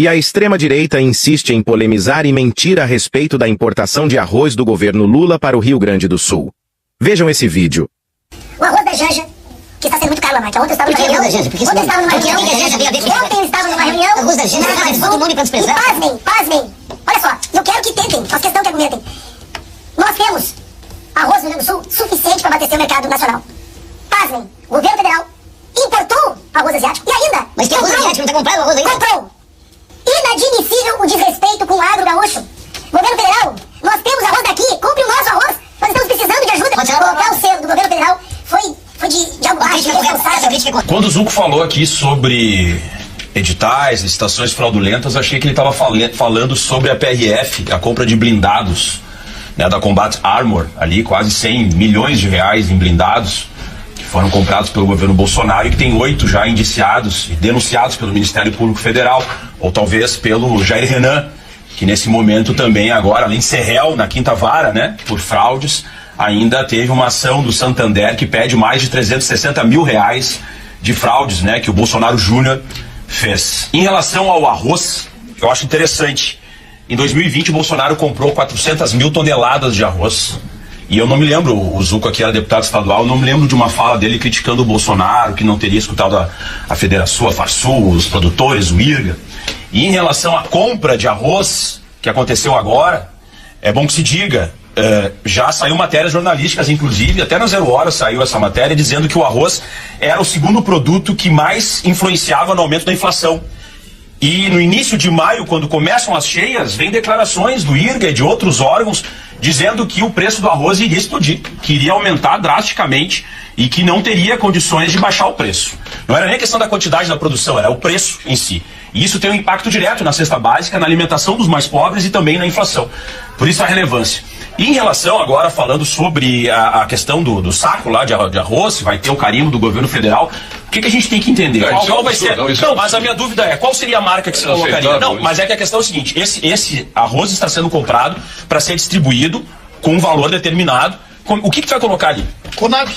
E a extrema-direita insiste em polemizar e mentir a respeito da importação de arroz do governo Lula para o Rio Grande do Sul. Vejam esse vídeo. O arroz da Janja, que está sendo muito caro, Lamarca. Ontem eu estava numa reunião. Ontem eu estava numa reunião. Arroz da Janja, todo mundo para desprezar. E pasmem. Olha só, eu quero que tentem, faço questão que argumentem. Nós temos arroz no Rio Grande do Sul suficiente para abastecer o mercado nacional. Pasmem, o governo federal importou arroz asiático e ainda... Mas tem arroz asiático, não está comprando arroz ainda? Comprou. Inadmissível o desrespeito com o agro gaúcho. Governo federal, nós temos arroz daqui, compre o nosso arroz. Nós estamos precisando de ajuda. Colocar o selo do governo federal foi de algo baixo, irresponsável. Quando o Zucco falou aqui sobre editais, licitações fraudulentas, achei que ele estava falando sobre a PRF, a compra de blindados, né, da Combat Armor, ali quase 100 milhões de reais em blindados, que foram comprados pelo governo Bolsonaro e que tem 8 já indiciados e denunciados pelo Ministério Público Federal, ou talvez pelo Jair Renan, que nesse momento também agora, além de ser réu na quinta vara, né, por fraudes, ainda teve uma ação do Santander que pede mais de 360 mil reais de fraudes, né, que o Bolsonaro Júnior fez. Em relação ao arroz, eu acho interessante. Em 2020, o Bolsonaro comprou 400 mil toneladas de arroz. E eu não me lembro, o Zucco aqui era deputado estadual, eu não me lembro de uma fala dele criticando o Bolsonaro, que não teria escutado a Federação, a Farsul, os produtores, o IRGA. E em relação à compra de arroz, que aconteceu agora, é bom que se diga, já saiu matérias jornalísticas, inclusive, até na 0 Hora saiu essa matéria, dizendo que o arroz era o segundo produto que mais influenciava no aumento da inflação. E no início de maio, quando começam as cheias, vem declarações do IRGA e de outros órgãos dizendo que o preço do arroz iria explodir, que iria aumentar drasticamente e que não teria condições de baixar o preço. Não era nem a questão da quantidade da produção, era o preço em si. E isso tem um impacto direto na cesta básica, na alimentação dos mais pobres e também na inflação. Por isso a relevância. E em relação agora, falando sobre a questão do saco lá de arroz, se vai ter o carimbo do governo federal, o que a gente tem que entender? Qual vai ser? Não, mas a minha dúvida é, qual seria a marca que se colocaria? Não, mas é que a questão é o seguinte, esse arroz está sendo comprado para ser distribuído com um valor determinado. O que tu vai colocar ali? Conab.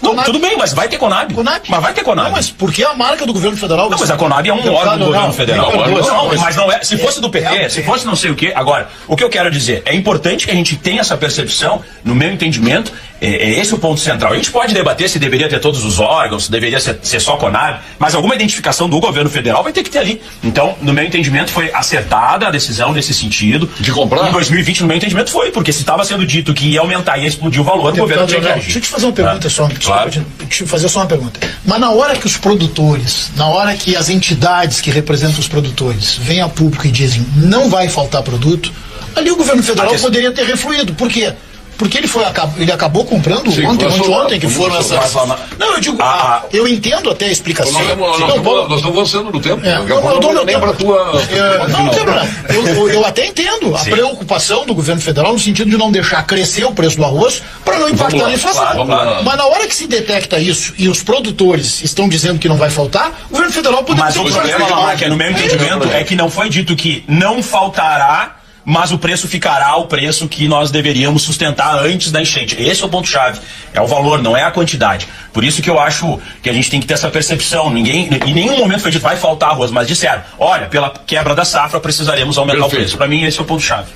Não, tudo bem, mas vai ter Conab. Mas vai ter Conab. Não, mas por que a marca do governo federal? Não, mas a Conab é um órgão do governo federal. Não, mas não é. Se fosse do PT, se fosse não sei o quê. Agora, o que eu quero dizer, é importante que a gente tenha essa percepção, no meu entendimento, é esse o ponto central. A gente pode debater se deveria ter todos os órgãos, se deveria ser só Conab, mas alguma identificação do governo federal vai ter que ter ali. Então, no meu entendimento, foi acertada a decisão nesse sentido. De comprar? Em 2020, no meu entendimento, foi, porque se estava sendo dito que ia aumentar e ia explodir o valor, o governo tinha que agir. Deixa eu te fazer uma pergunta só. Claro. Deixa eu fazer só uma pergunta. Mas na hora que os produtores, na hora que as entidades que representam os produtores vêm a público e dizem não vai faltar produto, ali o governo federal poderia ter refluído. Por quê? Porque ele acabou comprando ontem que foram essas... Não, eu digo, eu entendo até a explicação. Nós estamos avançando no tempo. Eu até entendo a preocupação do governo federal no sentido de não deixar crescer o preço do arroz para não impactar na inflação. Mas na hora que se detecta isso e os produtores estão dizendo que não vai faltar, o governo federal poderia... Mas o problema, Lamarca, no meu entendimento, é que não foi dito que não faltará, mas o preço ficará o preço que nós deveríamos sustentar antes da enchente. Esse é o ponto-chave. É o valor, não é a quantidade. Por isso que eu acho que a gente tem que ter essa percepção. Ninguém, em nenhum momento foi dito vai faltar arroz, mas disseram, olha, pela quebra da safra precisaremos aumentar o preço. Para mim, esse é o ponto-chave.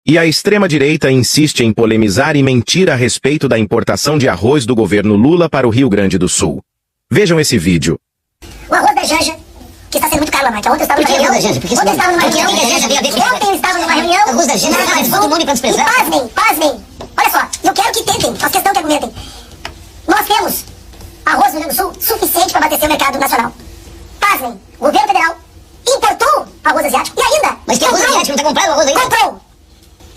E a extrema-direita insiste em polemizar e mentir a respeito da importação de arroz do governo Lula para o Rio Grande do Sul. Vejam esse vídeo. O arroz da Janja, que está sendo muito caro, Lamarca. Ontem eu estava numa reunião. Arroz da Janja, todo mundo para desprezar. E pasmem. Olha só, eu quero que tentem, faço questão que argumentem. Nós temos arroz no Rio Grande do Sul suficiente para abastecer o mercado nacional. Pasmem, o governo federal importou arroz asiático e ainda... Mas tem arroz asiático, não está comprando arroz ainda? Comprou.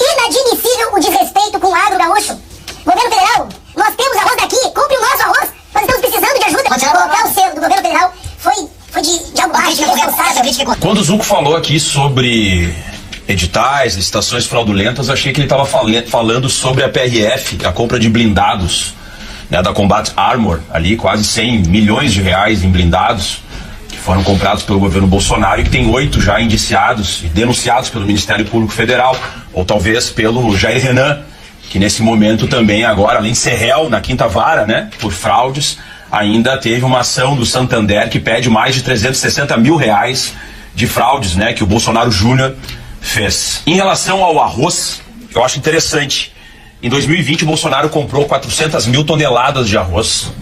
Inadmissível o desrespeito com o agro gaúcho. Governo federal, nós temos arroz daqui, compre o nosso arroz. Nós estamos precisando de ajuda. Colocar o selo do governo federal foi de algo baixo, irresponsável. Quando o Zucco falou aqui sobre editais, licitações fraudulentas, achei que ele estava falando sobre a PRF, a compra de blindados, né, da Combat Armor, ali quase 100 milhões de reais em blindados, que foram comprados pelo governo Bolsonaro e que tem 8 já indiciados e denunciados pelo Ministério Público Federal, ou talvez pelo Jair Renan, que nesse momento também agora, além de ser réu na quinta vara, né, por fraudes, ainda teve uma ação do Santander que pede mais de 360 mil reais de fraudes, né, que o Bolsonaro Júnior fez. Em relação ao arroz, eu acho interessante. Em 2020, o Bolsonaro comprou 400 mil toneladas de arroz.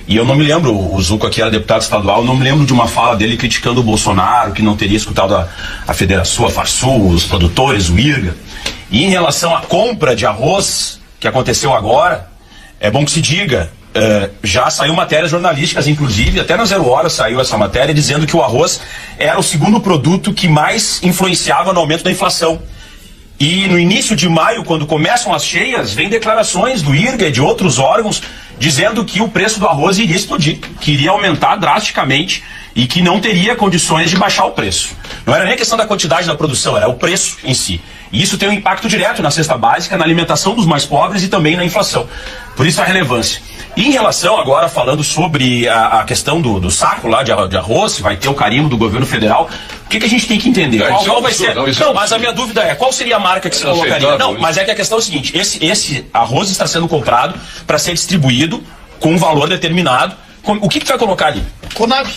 E eu não me lembro, o Zuco aqui era deputado estadual, eu não me lembro de uma fala dele criticando o Bolsonaro, que não teria escutado a Federação, a Farsul, os produtores, o IRGA. E em relação à compra de arroz, que aconteceu agora, é bom que se diga, já saiu matérias jornalísticas, inclusive, até na 0 Hora saiu essa matéria, dizendo que o arroz era o segundo produto que mais influenciava no aumento da inflação. E no início de maio, quando começam as cheias, vem declarações do IRGA e de outros órgãos dizendo que o preço do arroz iria explodir, que iria aumentar drasticamente e que não teria condições de baixar o preço. Não era nem a questão da quantidade da produção, era o preço em si. E isso tem um impacto direto na cesta básica, na alimentação dos mais pobres e também na inflação. Por isso a relevância. E em relação agora, falando sobre a questão do saco lá de arroz, se vai ter o carimbo do governo federal, o que a gente tem que entender? Qual vai ser? Não, mas a minha dúvida é, qual seria a marca que se colocaria? Não, mas é que a questão é o seguinte, esse arroz está sendo comprado para ser distribuído com um valor determinado. O que vai colocar ali? Conab.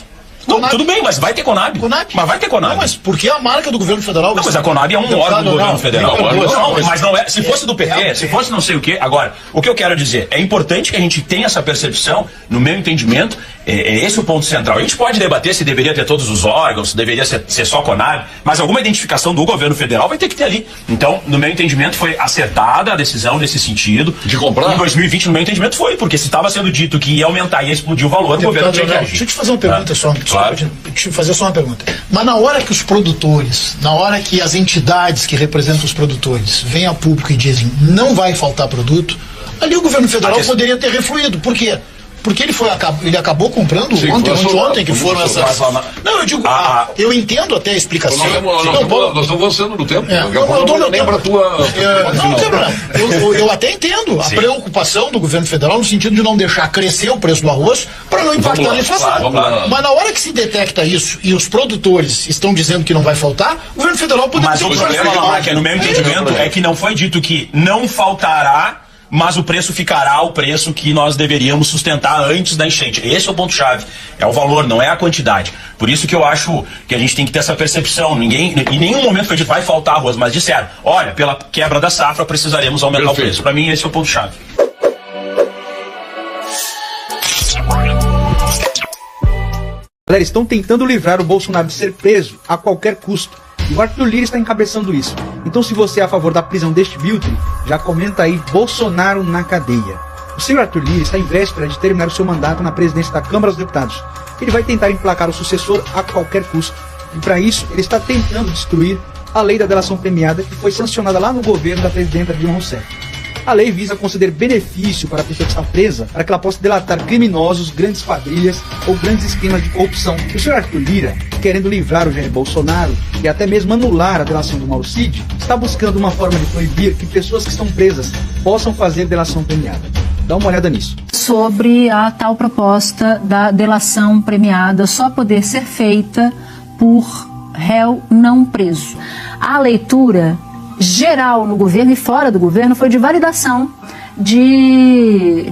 Não, tudo bem, mas vai ter Conab. Mas vai ter Conab. Não, mas por que a marca do governo federal? Não, mas a Conab é um órgão do governo federal. Não, mas não é. Se fosse do PT, se fosse não sei o quê. Agora, o que eu quero dizer, é importante que a gente tenha essa percepção, no meu entendimento, é esse o ponto central. A gente pode debater se deveria ter todos os órgãos, se deveria ser só Conab, mas alguma identificação do governo federal vai ter que ter ali. Então, no meu entendimento, foi acertada a decisão nesse sentido. De comprar? Em 2020, no meu entendimento, foi, porque se estava sendo dito que ia aumentar e ia explodir o valor, o governo tinha que agir. Deixa eu te fazer uma pergunta só. Claro. Deixa eu fazer só uma pergunta. Mas na hora que os produtores, na hora que as entidades que representam os produtores vêm a público e dizem não vai faltar produto, ali o governo federal poderia ter refluído. Por quê? Porque ele acabou comprando ontem que foram essas... Não, eu digo, eu entendo até a explicação. Nós estamos avançando no tempo. Eu dou meu tempo. Não tem problema. Eu até entendo a preocupação do governo federal no sentido de não deixar crescer o preço do arroz para não impactar na inflação. Mas na hora que se detecta isso e os produtores estão dizendo que não vai faltar, o governo federal poderia... Mas o problema, no meu entendimento, é que não foi dito que não faltará, mas o preço ficará o preço que nós deveríamos sustentar antes da enchente. Esse é o ponto-chave. É o valor, não é a quantidade. Por isso que eu acho que a gente tem que ter essa percepção. Em nenhum momento foi dito vai faltar arroz, mas disseram, olha, pela quebra da safra precisaremos aumentar o preço. Para mim, esse é o ponto-chave. Galera, estão tentando livrar o Bolsonaro de ser preso a qualquer custo. E o Arthur Lira está encabeçando isso. Então, se você é a favor da prisão deste Biltre, já comenta aí Bolsonaro na cadeia. O senhor Arthur Lira está em véspera de terminar o seu mandato na presidência da Câmara dos Deputados. Ele vai tentar emplacar o sucessor a qualquer custo. E para isso, ele está tentando destruir a lei da delação premiada que foi sancionada lá no governo da presidenta Dilma Rousseff. A lei visa conceder benefício para a pessoa que está presa para que ela possa delatar criminosos, grandes quadrilhas ou grandes esquemas de corrupção. O senhor Arthur Lira, querendo livrar o Jair Bolsonaro e até mesmo anular a delação do Mauro Cid, está buscando uma forma de proibir que pessoas que estão presas possam fazer delação premiada. Dá uma olhada nisso. Sobre a tal proposta da delação premiada só poder ser feita por réu não preso. A leitura geral no governo e fora do governo foi de validação de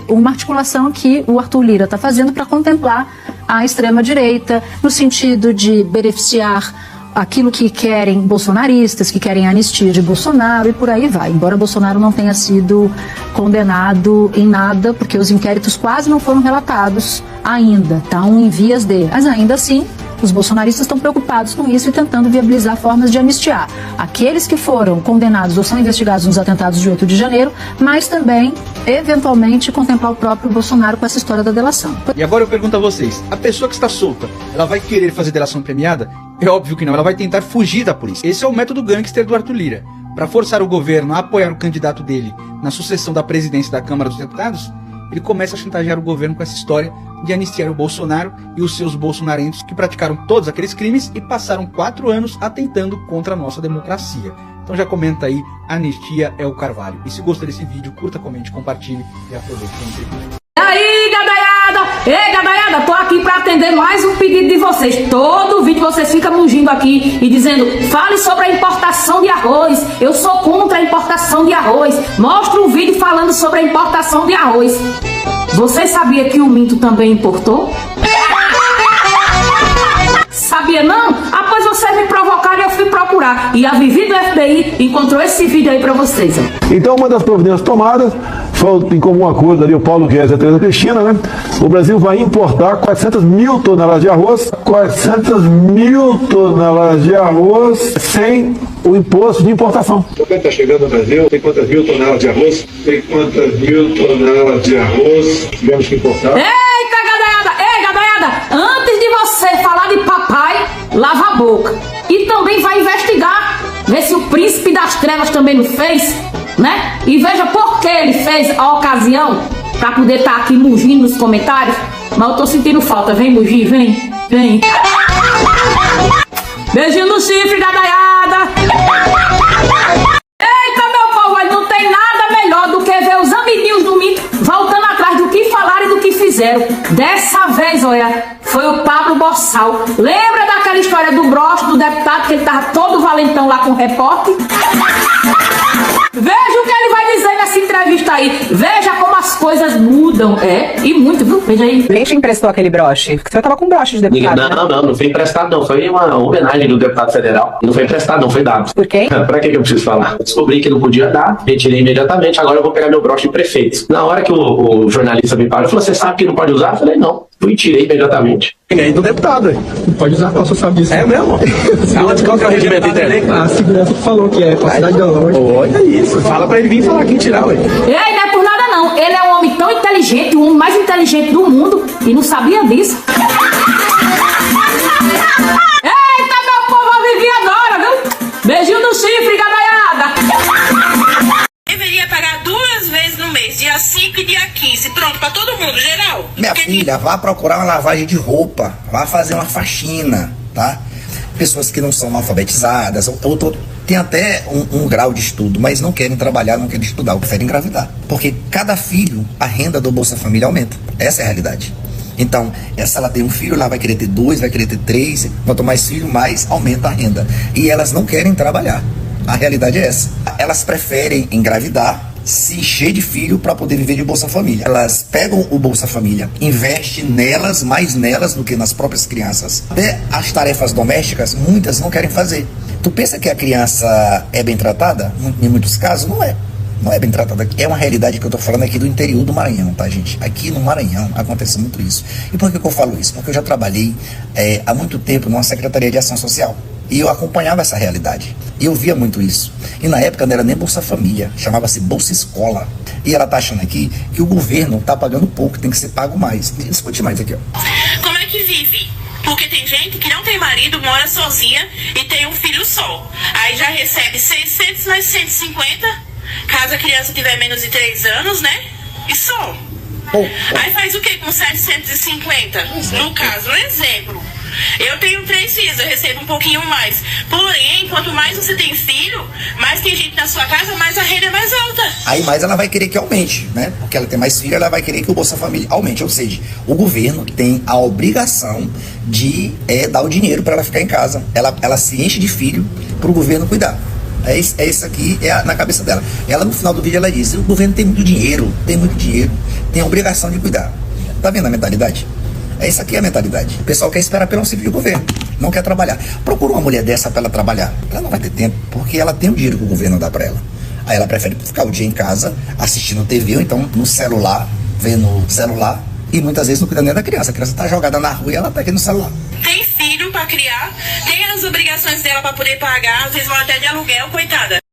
uma articulação que o Arthur Lira está fazendo para contemplar a extrema-direita, no sentido de beneficiar aquilo que querem bolsonaristas, que querem a anistia de Bolsonaro e por aí vai. Embora Bolsonaro não tenha sido condenado em nada, porque os inquéritos quase não foram relatados ainda, estão em vias de. Mas ainda assim, os bolsonaristas estão preocupados com isso e tentando viabilizar formas de anistiar aqueles que foram condenados ou são investigados nos atentados de 8 de janeiro, mas também, eventualmente, contemplar o próprio Bolsonaro com essa história da delação. E agora eu pergunto a vocês, a pessoa que está solta, ela vai querer fazer delação premiada? É óbvio que não, ela vai tentar fugir da polícia. Esse é o método gangster do Arthur Lira. Para forçar o governo a apoiar o candidato dele na sucessão da presidência da Câmara dos Deputados, ele começa a chantagear o governo com essa história de anistiar o Bolsonaro e os seus bolsonarentos que praticaram todos aqueles crimes e passaram 4 anos atentando contra a nossa democracia. Então já comenta aí, anistia é o Carvalho. E se gostou desse vídeo, curta, comente, compartilhe e aproveite para entrevista. E aí, gadaiada? Ei, gadaiada, tô aqui pra atender mais um pedido de vocês. Todo vídeo vocês ficam mungindo aqui e dizendo, fale sobre a importação de arroz. Eu sou contra a importação de arroz. Mostra um vídeo falando sobre a importação de arroz. Você sabia que o Minto também importou? Sabia não? Ah, pois vocês me provocaram e eu fui procurar. E a Vivi do FBI encontrou esse vídeo aí pra vocês. Ó. Então, uma das providências tomadas foi em comum acordo ali o Paulo Guedes e a Tereza Cristina, né? O Brasil vai importar 400 mil toneladas de arroz, 400 mil toneladas de arroz sem o imposto de importação. O que está chegando no Brasil, tem quantas mil toneladas de arroz? Tem quantas mil toneladas de arroz tivemos que importar? Eita, gadaiada! Ei, gadaiada! Antes de você falar de papai, lava a boca. E também vai investigar, ver se o príncipe das trevas também não fez, né? E veja por que ele fez a ocasião, pra poder estar aqui mugindo nos comentários. Mas eu tô sentindo falta. Vem mugir, vem, vem. Beijinho no chifre, gadaiada! Eita, meu povo, não tem nada melhor do que ver os amiguinhos do Minto voltando atrás do que falaram e do que fizeram. Dessa vez, olha, foi o Pablo Bossal. Lembra daquela história do broche do deputado, que ele tava todo valentão lá com o repórter? Veja o que ele vai dizer nessa entrevista aí. Veja como as coisas mudam. É, e muito, viu? Veja aí. Quem te emprestou aquele broche? Porque você tava com broche de deputado, Não foi emprestado não. Foi uma homenagem do deputado federal. Não foi emprestado não, foi dado. Por quê? Pra que eu preciso falar? Eu descobri que não podia dar, retirei imediatamente, agora eu vou pegar meu broche de prefeito. Na hora que o jornalista me parou, ele falou, você sabe que não pode usar? Eu falei, não. Fui e tirei imediatamente. Ganhei do deputado, hein? Não pode usar, você sabe disso. É mesmo? Qual que é o regimento interno? A segurança falou que é, com a cidade da loja. Olha isso, fala pra ele vir falar aqui e tirar, ué. Ei, não é por nada não. Ele é um homem tão inteligente, o homem mais inteligente do mundo, e não sabia disso. Eita, meu povo, eu vivi agora, viu? Beijinho no chifre, gadaiada. Deveria pagar 2 vezes no mês, dia 5 e dia 15. Pronto, pra todo mundo, geral. Minha filha, vá procurar uma lavagem de roupa, vá fazer uma faxina, tá? Pessoas que não são alfabetizadas, tem até um grau de estudo, mas não querem trabalhar, não querem estudar, preferem engravidar. Porque cada filho, a renda do Bolsa Família aumenta. Essa é a realidade. Então, se ela tem um filho, ela vai querer ter 2, vai querer ter 3. Quanto mais filho, mais aumenta a renda. E elas não querem trabalhar. A realidade é essa. Elas preferem engravidar, se encher de filho para poder viver de Bolsa Família. Elas pegam o Bolsa Família, investem nelas, mais nelas do que nas próprias crianças. Até as tarefas domésticas, muitas não querem fazer. Tu pensa que a criança é bem tratada? Em muitos casos, não é. Não é bem tratada. É uma realidade que eu tô falando aqui do interior do Maranhão, tá, gente? Aqui no Maranhão acontece muito isso. E por que eu falo isso? Porque eu já trabalhei há muito tempo numa Secretaria de Ação Social. E eu acompanhava essa realidade. E eu via muito isso. E na época não era nem Bolsa Família, chamava-se Bolsa Escola. E ela tá achando aqui que o governo tá pagando pouco, tem que ser pago mais. Discute mais aqui, ó. Como é que vive? Porque tem gente que não tem marido, mora sozinha e tem um filho só. Aí já recebe 600 mais 150, caso a criança tiver menos de 3 anos, né? E só. Aí faz o que com 750? No caso, um exemplo. Eu tenho 3 filhos, eu recebo um pouquinho mais. Porém, quanto mais você tem filho, mais tem gente na sua casa, mais a renda é mais alta. Aí mais ela vai querer que aumente, né? Porque ela tem mais filho, ela vai querer que o Bolsa Família aumente. Ou seja, o governo tem a obrigação de dar o dinheiro para ela ficar em casa. Ela se enche de filho para o governo cuidar. É isso aqui, na cabeça dela. Ela, no final do vídeo, ela diz, o governo tem muito dinheiro, tem a obrigação de cuidar. Tá vendo a mentalidade? Isso aqui é a mentalidade. O pessoal quer esperar pelo auxílio do governo, não quer trabalhar. Procura uma mulher dessa para ela trabalhar. Ela não vai ter tempo, porque ela tem o dinheiro que o governo dá para ela. Aí ela prefere ficar o dia em casa, assistindo TV, ou então no celular, vendo celular, e muitas vezes não cuida nem da criança. A criança tá jogada na rua e ela tá aqui no celular. Tem filho para criar, tem as obrigações dela para poder pagar, às vezes vão até de aluguel, coitada.